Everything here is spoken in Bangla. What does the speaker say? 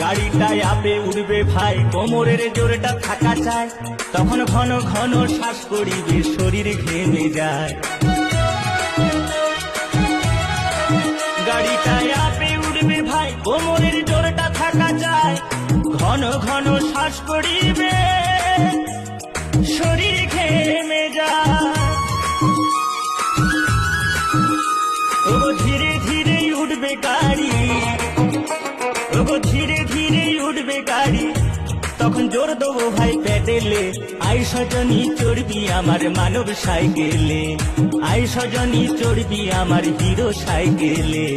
গাড়িটায় আপে উঠবে ভাই, কোমরের জোরটা থাকা চায়, তখন ঘন ঘন শ্বাস করিবে, শরীর ঘেমে যায়। গাড়িটায় আপে উঠবে ভাই, কোমরের জোরটা থাকা চায়, ঘন ঘন শ্বাস করিবে, শরীর ঘেমে যায়। ও ধীরে ধীরে উঠবে গাড়ি, ও ধীরে ধীরে উঠবে গাড়ি, তখন জোর দেবো ভাই প্যাডেলে, আই সজনী চড়বি আমার মানব সাইকেলে, আই সজনী চড়বি আমার হিরো সাইকেলে।